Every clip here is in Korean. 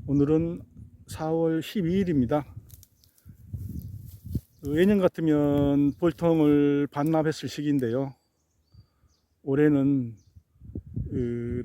오늘은 4월 12일입니다. 예년 같으면 볼통을 반납했을 시기인데요. 올해는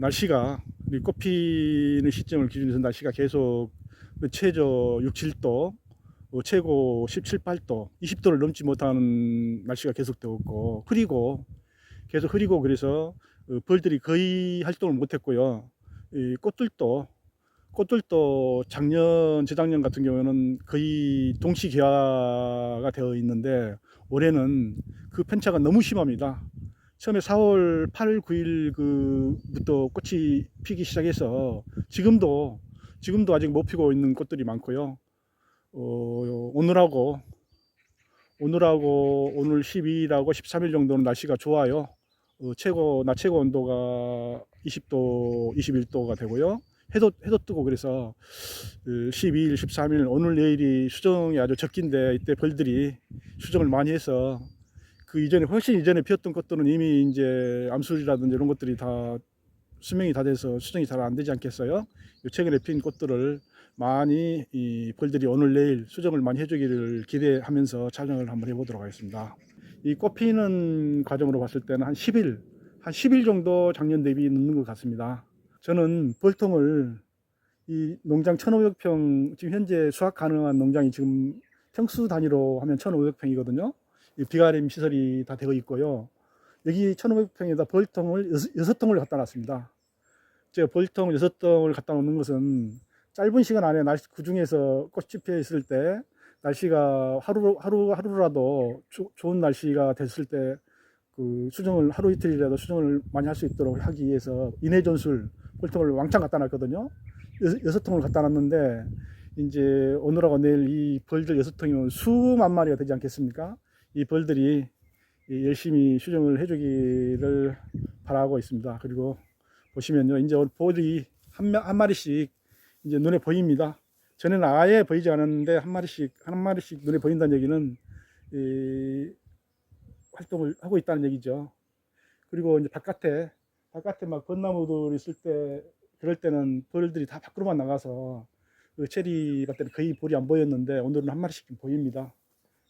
날씨가 꽃 피는 시점을 기준으로 해서 날씨가 계속 최저 6, 7도, 최고 17, 8도, 20도를 넘지 못하는 날씨가 계속되었고 계속 흐리고 그래서 벌들이 거의 활동을 못했고요. 꽃들도 작년, 재작년 같은 경우에는 거의 동시 개화가 되어 있는데 올해는 그 편차가 너무 심합니다. 처음에 4월 8일, 9일 부터 꽃이 피기 시작해서 지금도 아직 못 피고 있는 꽃들이 많고요. 오늘하고 오늘 12일하고 13일 정도는 날씨가 좋아요. 낮 최고 온도가 20도, 21도가 되고요. 해도 뜨고 그래서 12일, 13일 오늘 내일이 수정이 아주 적긴데 이때 벌들이 수정을 많이 해서 그 이전에 훨씬 이전에 피었던 것들은 이미 이제 암술이라든지 이런 것들이 다 수명이 다 돼서 수정이 잘 안 되지 않겠어요? 최근에 핀 꽃들을 많이 이 벌들이 오늘 내일 수정을 많이 해주기를 기대하면서 촬영을 한번 해보도록 하겠습니다. 이 꽃 피는 과정으로 봤을 때는 한 10일 정도 작년 대비 늦는 것 같습니다. 저는 벌통을 이 농장 1,500평 지금 현재 수확 가능한 농장이 지금 평수 단위로 하면 1,500평이거든요. 비가림 시설이 다 되어 있고요. 여기 1,500평에다 벌통을 6통을 갖다 놨습니다. 제가 벌통 6통을 갖다 놓는 것은 짧은 시간 안에 그 중에서 꽃이 피어 있을 때 날씨가 하루라도 좋은 날씨가 됐을 때 그 수정을 하루 이틀이라도 수정을 많이 할 수 있도록 하기 위해서 인해 전술 벌통을 왕창 갖다 놨거든요. 6통을 갖다 놨는데 이제 오늘하고 내일 이 벌들 6통이면 수만 마리가 되지 않겠습니까? 이 벌들이 열심히 수정을 해주기를 바라고 있습니다. 그리고 보시면요, 이제 벌이 한 마리씩 이제 눈에 보입니다. 전에는 아예 보이지 않았는데 한 마리씩 눈에 보인다는 얘기는 활동을 하고 있다는 얘기죠. 그리고 이제 바깥에 막 벚나무들 있을 때 그럴 때는 벌들이 다 밖으로만 나가서 그 체리 같을 때는 거의 벌이 안 보였는데 오늘은 한 마리씩 보입니다.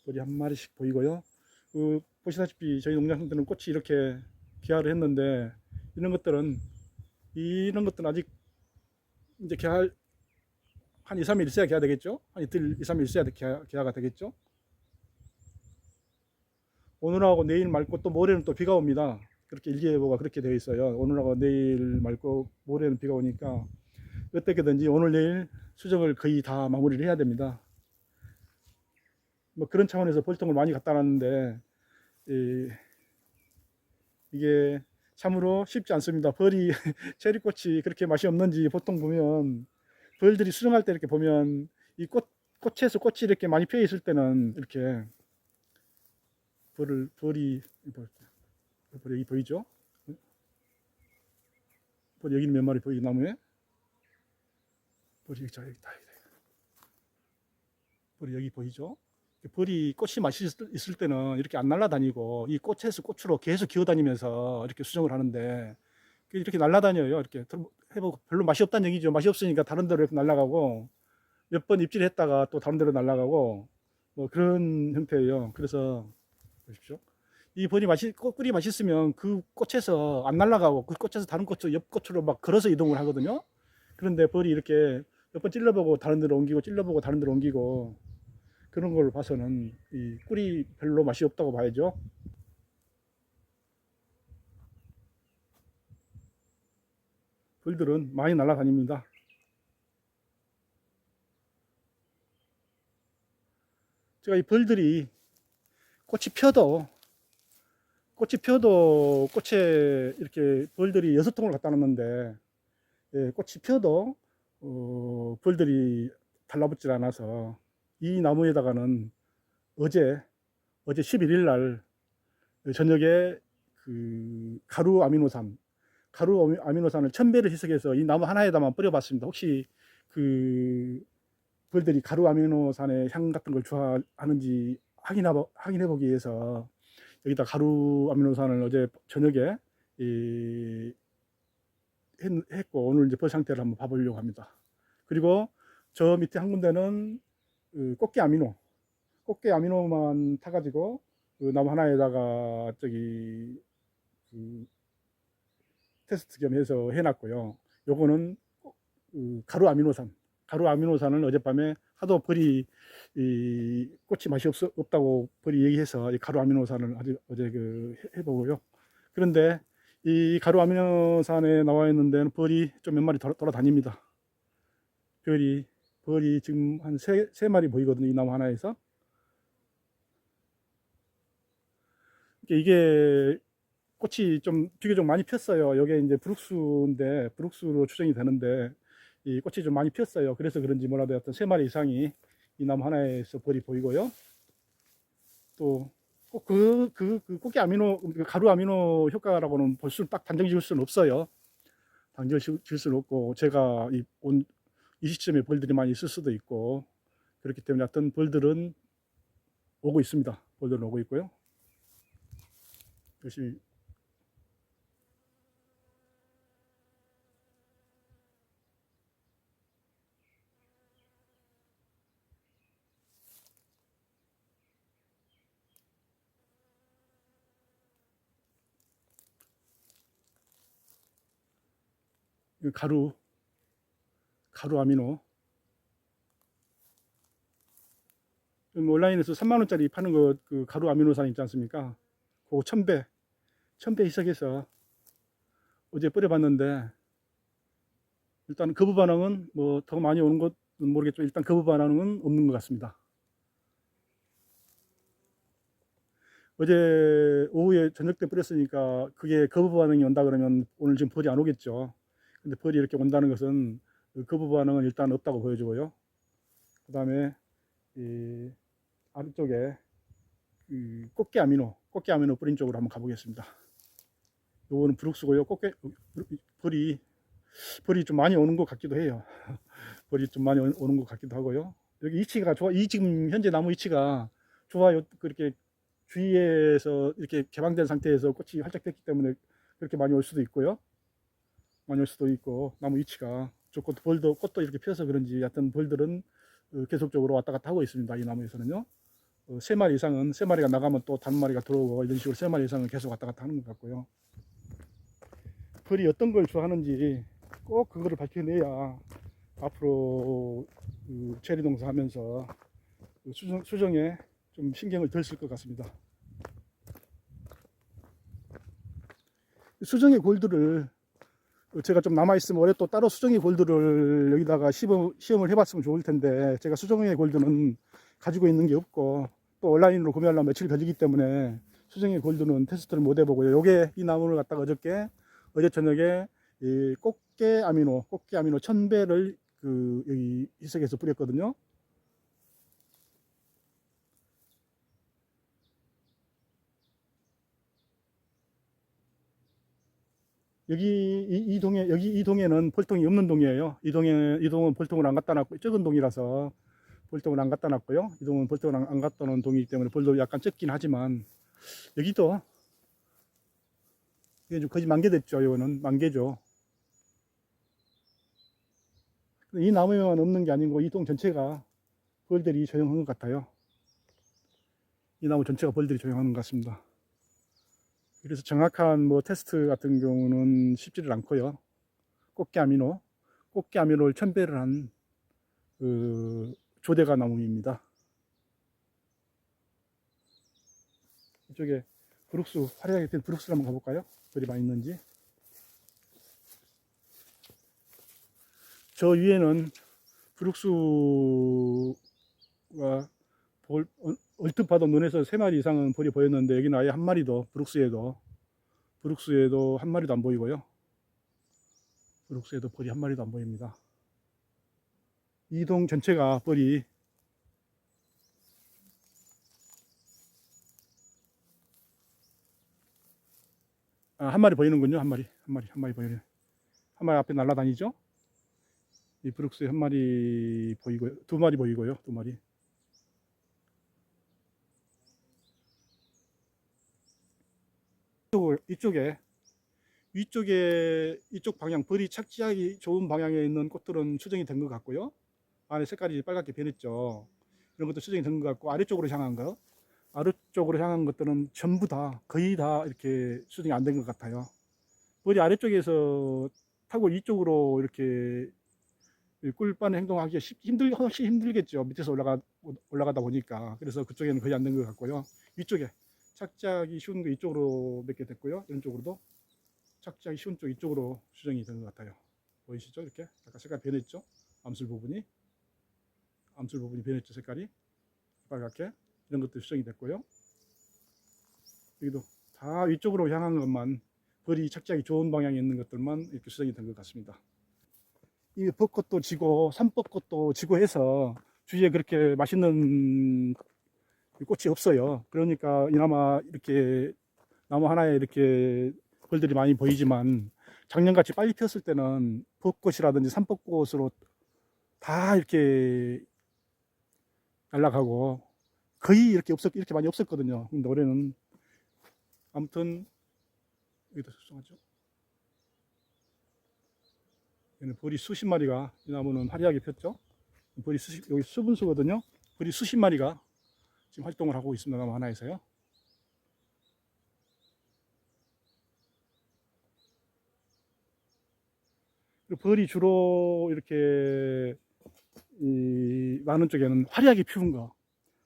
벌이 한 마리씩 보이고요. 보시다시피 저희 농장들은 꽃이 이렇게 개화를 했는데 이런 것들은 아직 이제 개화 한 2, 3일 있어야 개화 되겠죠? 한 이틀, 2, 3일 있어야 개화가 되겠죠? 오늘하고 내일 맑고 또 모레는 또 비가 옵니다. 그렇게 일기예보가 그렇게 되어 있어요. 오늘하고 내일 맑고 모레는 비가 오니까 어떻게든지 오늘 내일 수정을 거의 다 마무리를 해야 됩니다. 뭐 그런 차원에서 벌통을 많이 갖다 놨는데 이게 참으로 쉽지 않습니다. 벌이 체리꽃이 그렇게 맛이 없는지 보통 보면 벌들이 수정할 때 이렇게 보면 이 꽃에서 꽃이 이렇게 많이 피어 있을 때는 이렇게 벌이 여기 보이죠? 벌이 여기는 몇 마리 보이죠? 나무에 벌이 여기 있다. 벌이 여기 보이죠? 벌이 꽃이 맛이 있을 때는 이렇게 안 날아다니고 이 꽃에서 꽃으로 계속 기어다니면서 이렇게 수정을 하는데 이렇게 날아다녀요. 이렇게 해보고 별로 맛이 없다는 얘기죠. 맛이 없으니까 다른 데로 이렇게 날아가고 몇 번 입질했다가 또 다른 데로 날아가고 뭐 그런 형태예요. 그래서 보십시오. 이 꽃꿀이 맛있으면 그 꽃에서 안 날아가고 그 꽃에서 다른 꽃으로 옆 꽃으로 막 걸어서 이동을 하거든요. 그런데 벌이 이렇게 몇 번 찔러보고 다른 데로 옮기고 찔러보고 다른 데로 옮기고 그런 걸 봐서는 이 꿀이 별로 맛이 없다고 봐야죠. 벌들은 많이 날아다닙니다. 제가 이 벌들이 꽃이 펴도 꽃에 이렇게 벌들이 6통을 갖다 놨는데 꽃이 펴도 벌들이 달라붙질 않아서 이 나무에다가는 어제 11일 날 저녁에 그 가루 아미노산을 1000배를 희석해서 이 나무 하나에다만 뿌려봤습니다. 혹시 그 벌들이 가루 아미노산의 향 같은 걸 좋아하는지 확인해 보기 위해서 여기다 가루 아미노산을 어제 저녁에 했고 오늘 이제 벌 상태를 한번 봐보려고 합니다. 그리고 저 밑에 한 군데는 꽃게 아미노만 타가지고 그 나무 하나에다가 저기 그 테스트 겸 해서 해놨고요. 요거는 가루 아미노산을 어젯밤에 하도 벌이 꽃이 맛이 없다고 벌이 얘기해서 이 가루 아미노산을 어제 해보고요. 그런데 이 가루 아미노산에 나와 있는 데는 벌이 좀 몇 마리 돌아다닙니다. 벌이 지금 한 세 마리 보이거든요. 이 나무 하나에서. 이게 꽃이 좀 비교적 많이 폈어요. 여기 이제 브룩스인데, 브룩스로 추정이 되는데, 이 꽃이 좀 많이 폈어요. 그래서 그런지 뭐라도 하여튼 세 마리 이상이 이 나무 하나에서 벌이 보이고요. 또, 꼭 꽃게 가루 아미노 효과라고는 딱 단정 지을 수는 없어요. 단정 지을 수는 없고, 제가 이 시점에 벌들이 많이 있을 수도 있고, 그렇기 때문에 하여튼 벌들은 오고 있습니다. 벌들은 오고 있고요. 열심히. 가루 아미노. 온라인에서 3만원짜리 파는 그 가루 아미노산 있지 않습니까? 그거 1000배 희석해서 어제 뿌려봤는데, 일단 거부 반응은 뭐 더 많이 오는 것은 모르겠지만 일단 거부 반응은 없는 것 같습니다. 어제 오후에 저녁 때 뿌렸으니까 그게 거부 반응이 온다 그러면 오늘 지금 벌이 안 오겠죠. 근데 벌이 이렇게 온다는 것은 그 거부 반응은 일단 없다고 보여주고요. 그 다음에 이 아래쪽에 꽃게 아미노 뿌린 쪽으로 한번 가보겠습니다. 요거는 브룩스고요. 벌이 좀 많이 오는 것 같기도 해요. 벌이 좀 많이 오는 것 같기도 하고요. 여기 위치가 좋아. 지금 현재 나무 위치가 좋아요. 그렇게 주위에서 이렇게 개방된 상태에서 꽃이 활짝 폈기 때문에 그렇게 많이 올 수도 있고요. 많이 올 수도 있고, 나무 위치가 좋고, 꽃도 이렇게 펴서 그런지, 하여튼 벌들은 계속적으로 왔다 갔다 하고 있습니다. 이 나무에서는요. 세 마리가 나가면 또 다른 마리가 들어오고, 이런 식으로 세 마리 이상은 계속 왔다 갔다 하는 것 같고요. 벌이 어떤 걸 좋아하는지 꼭 그거를 밝혀내야 앞으로 체리 농사 하면서 수정에 좀 신경을 덜 쓸 것 같습니다. 수정의 골드를 제가 좀 남아있으면 올해 또 따로 수정의 골드를 여기다가 시험을 해봤으면 좋을 텐데, 제가 수정의 골드는 가지고 있는 게 없고, 또 온라인으로 구매하려면 며칠 걸리기 때문에 수정의 골드는 테스트를 못 해보고요. 요게 이 나무를 갖다가 어제 저녁에 이 꽃게 아미노 1000배를 여기 희석해서 뿌렸거든요. 여기 이 동에는 벌통이 없는 동이에요. 이 동은 벌통을 안 갖다 놨고, 적은 동이라서 벌통을 안 갖다 놨고요. 이 동은 벌통을 안 갖다 놓은 동이기 때문에 벌도 약간 적긴 하지만, 여기도 이게 좀 거의 만개됐죠. 이거는 만개죠. 이 나무에만 없는 게 아니고 이 동 전체가 벌들이 조용한 것 같아요. 이 나무 전체가 벌들이 조용한 것 같습니다. 그래서 정확한 뭐 테스트 같은 경우는 쉽지를 않고요. 꽃게 아미노를 1000배를 한 조대가 나무입니다. 이쪽에 화려하게 핀 브룩스를 한번 가볼까요? 벌이 많이 있는지. 저 위에는 브룩스가 얼핏 봐도 눈에서 3마리 이상은 벌이 보였는데, 여기는 아예 한 마리도, 브룩스에도 한 마리도 안 보이고요. 브룩스에도 벌이 한 마리도 안 보입니다. 이 동 전체가 벌이 한 마리 보이는군요. 한 마리 보이네. 한 마리 앞에 날아다니죠. 이 브룩스에 한 마리 보이고요. 2마리 보이고요. 2마리. 이쪽 방향, 벌이 착지하기 좋은 방향에 있는 꽃들은 추정이 된 것 같고요. 안에 색깔이 빨갛게 변했죠. 이런 것도 수정이 된 것 같고, 아래쪽으로 향한 거, 아래쪽으로 향한 것들은 전부 다 거의 다 이렇게 수정이 안 된 것 같아요. 머리 아래쪽에서 타고 위쪽으로 이렇게 꿀빠는 행동하기가 훨씬 힘들겠죠. 밑에서 올라가다 보니까. 그래서 그쪽에는 거의 안 된 것 같고요. 위쪽에 착지하기 쉬운 거 이쪽으로 몇 개 됐고요. 이쪽으로도 착지하기 쉬운 쪽 이쪽으로 수정이 된 것 같아요. 보이시죠? 이렇게 약간 색깔 변했죠? 암술 부분이 변했죠. 색깔이 빨갛게. 이런 것도 수정이 됐고요. 여기도 다 위쪽으로 향한 것만, 벌이 착지하기 좋은 방향에 있는 것들만 이렇게 수정이 된 것 같습니다. 이 벚꽃도 지고 산벚꽃도 지고 해서 주위에 그렇게 맛있는 꽃이 없어요. 그러니까 이나마 이렇게 나무 하나에 이렇게 벌들이 많이 보이지만, 작년같이 빨리 피었을 때는 벚꽃이라든지 산벚꽃으로 다 이렇게 날아가고 거의 이렇게 많이 없었거든요. 근데 올해는 아무튼 여기도 수정하죠. 얘는 벌이 수십 마리가, 이 나무는 화려하게 폈죠. 여기 수분수거든요. 벌이 수십 마리가 지금 활동을 하고 있습니다. 나무 하나에서요. 벌이 주로 이렇게 많은 쪽에는 화려하게 피운 거,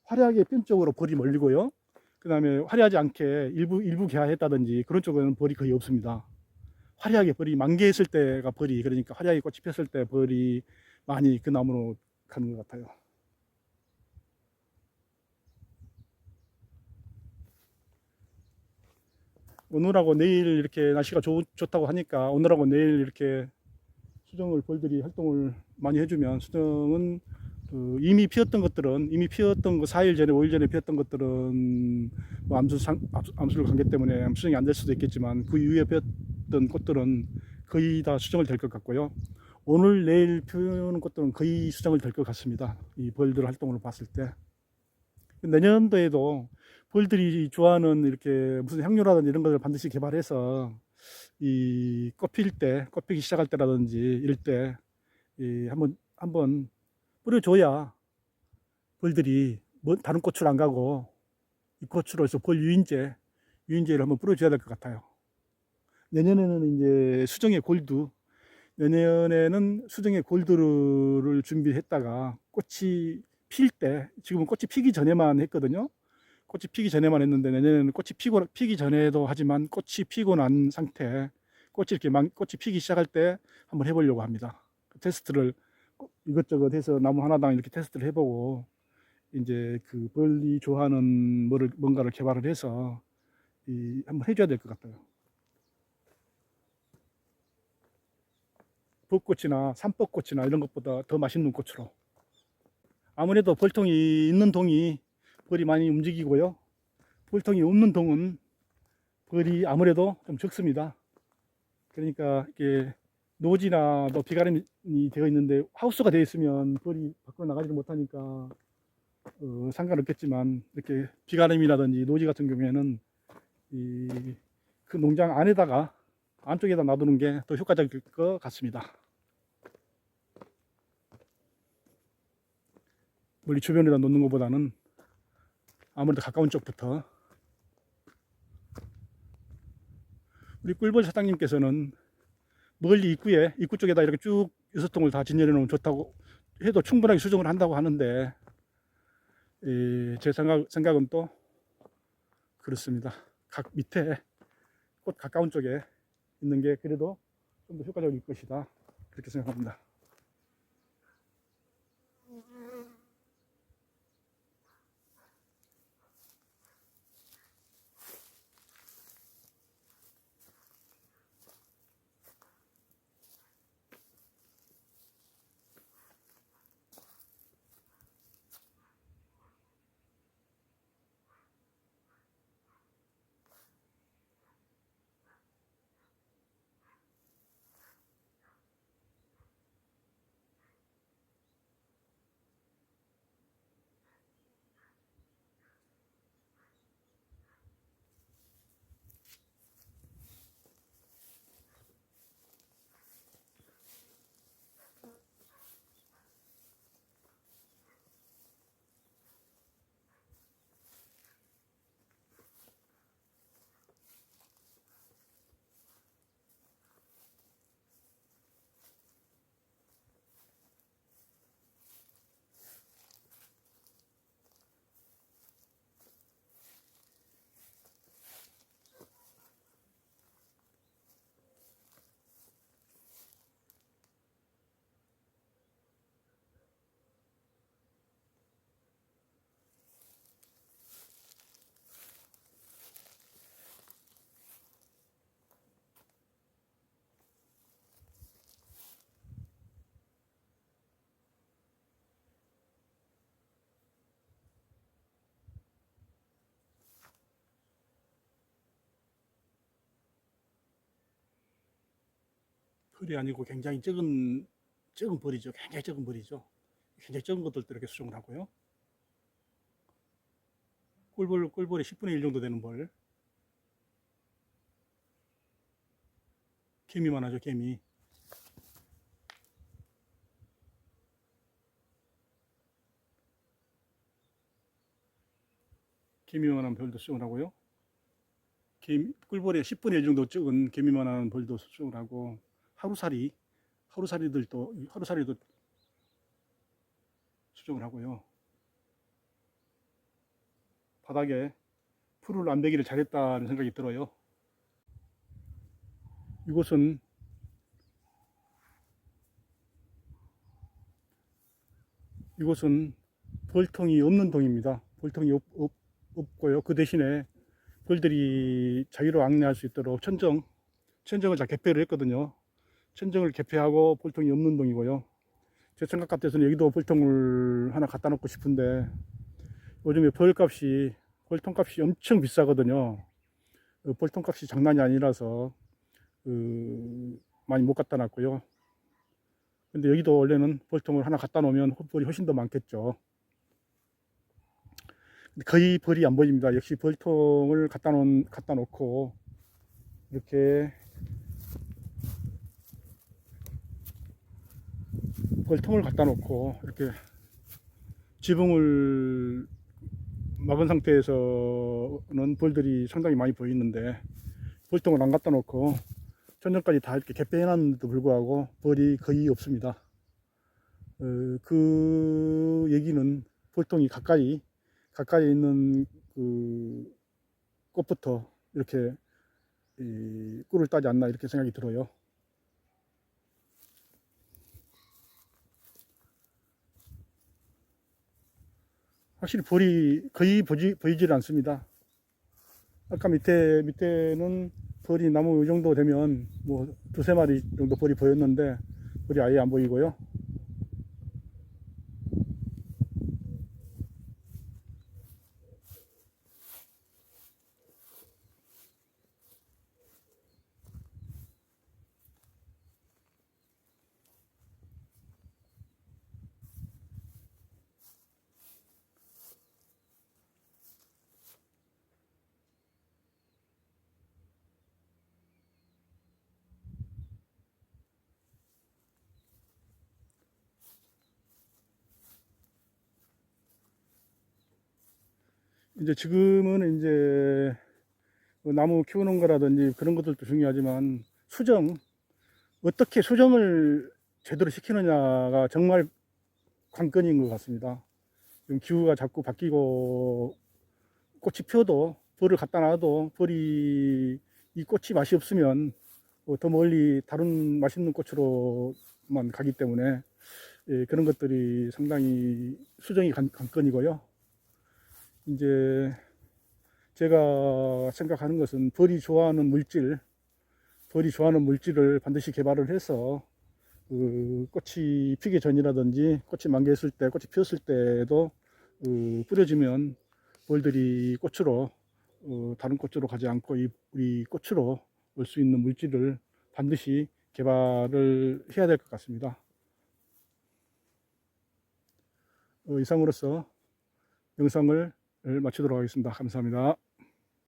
화려하게 핀 쪽으로 벌이 몰리고요. 그 다음에 화려하지 않게 일부 개화했다든지 그런 쪽에는 벌이 거의 없습니다. 화려하게 벌이 만개했을 때가 벌이, 그러니까 화려하게 꽃이 폈을 때 벌이 많이 그 나무로 가는 것 같아요. 오늘하고 내일 이렇게 날씨가 좋다고 하니까 오늘하고 내일 이렇게 수정을 벌들이 활동을 많이 해주면, 수정은 이미 피었던 거 4일 전에 5일 전에 피었던 것들은 뭐 암술 관계 때문에 수정이 안 될 수도 있겠지만, 그 이후에 피었던 꽃들은 거의 다 수정을 될 것 같고요. 오늘 내일 피우는 꽃들은 거의 수정을 될 것 같습니다. 이 벌들 활동을 봤을 때. 내년도에도 벌들이 좋아하는 이렇게 무슨 향료라든지 이런 것을 반드시 개발해서 이 꽃 피기 시작할 때라든지 이럴 때 한번 뿌려줘야 벌들이 다른 꽃으로 안 가고 이 꽃으로 해서 벌 유인제를 한번 뿌려줘야 될 것 같아요. 내년에는 수정의 골드를 준비했다가 꽃이 필 때, 지금은 꽃이 피기 전에만 했거든요. 꽃이 피기 전에만 했는데, 내년에는 꽃이 피기 전에도 하지만 꽃이 피고 난 상태, 꽃이 피기 시작할 때 한번 해보려고 합니다. 테스트를 이것저것 해서 나무 하나당 이렇게 테스트를 해보고, 이제 그 벌이 좋아하는 뭔가를 개발을 해서 한번 해줘야 될 것 같아요. 벚꽃이나 산벚꽃이나 이런 것보다 더 맛있는 꽃으로. 아무래도 벌통이 있는 동이 벌이 많이 움직이고요. 벌통이 없는 동은 벌이 아무래도 좀 적습니다. 그러니까 이게 노지나 또 비가름이 되어 있는데 하우스가 되어 있으면 벌이 밖으로 나가지를 못하니까 상관없겠지만, 이렇게 비가름이라든지 노지 같은 경우에는 그 농장 안쪽에다 놔두는 게 더 효과적일 것 같습니다. 멀리 주변에다 놓는 것보다는 아무래도 가까운 쪽부터. 우리 꿀벌 사장님께서는 멀리 입구 쪽에다 이렇게 쭉 6통을 다 진열해 놓으면 좋다고 해도 충분하게 수정을 한다고 하는데, 제 생각은 또 그렇습니다. 밑에 꽃 가까운 쪽에 있는 게 그래도 좀 더 효과적일 것이다, 그렇게 생각합니다. 흙이 아니고 굉장히 적은 벌이죠. 굉장히 적은 벌이죠. 굉장히 적은 것들도 이렇게 수정을 하고요. 꿀벌이 10분의 1 정도 되는 벌. 개미만 하죠, 개미. 개미만한 벌도 수정을 하고요. 꿀벌의 10분의 1 정도 적은 개미만한 벌도 수정을 하고, 하루살이도 수정을 하고요. 바닥에 풀을 안 베기를 잘했다는 생각이 들어요. 이곳은 벌통이 없는 동입니다. 벌통이 없고요. 그 대신에 벌들이 자유로 왕래할 수 있도록 천정을 다 개폐를 했거든요. 천정을 개폐하고 벌통이 없는 동이고요. 제 생각 같아서는 여기도 벌통을 하나 갖다 놓고 싶은데 요즘에 벌통값이 엄청 비싸거든요. 벌통값이 장난이 아니라서 많이 못 갖다 놨고요. 근데 여기도 원래는 벌통을 하나 갖다 놓으면 벌이 훨씬 더 많겠죠. 거의 벌이 안 보입니다. 역시 벌통을 갖다 놓고 이렇게 벌통을 갖다 놓고 이렇게 지붕을 막은 상태에서는 벌들이 상당히 많이 보이는데 벌통을 안 갖다 놓고 천정까지 다 이렇게 개폐해 놨는데도 불구하고 벌이 거의 없습니다. 그 얘기는 벌통이 가까이 있는 그 꽃부터 이렇게 꿀을 따지 않나 이렇게 생각이 들어요. 확실히 벌이 거의 보이질 않습니다. 아까 밑에는 벌이 나무 이 정도 되면 뭐 두세 마리 정도 벌이 보였는데 벌이 아예 안 보이고요. 이제 지금은 이제 나무 키우는 거라든지 그런 것들도 중요하지만 어떻게 수정을 제대로 시키느냐가 정말 관건인 것 같습니다. 지금 기후가 자꾸 바뀌고 꽃이 피어도 벌을 갖다 놔도 이 꽃이 맛이 없으면 더 멀리 다른 맛있는 꽃으로만 가기 때문에 그런 것들이 상당히 수정이 관건이고요. 이제 제가 생각하는 것은 벌이 좋아하는 물질을 반드시 개발을 해서 꽃이 피기 전이라든지 꽃이 만개했을 때, 꽃이 피었을 때도 뿌려주면 벌들이 다른 꽃으로 가지 않고 우리 꽃으로 올 수 있는 물질을 반드시 개발을 해야 될 것 같습니다. 이상으로서 영상을 마치도록 하겠습니다. 감사합니다.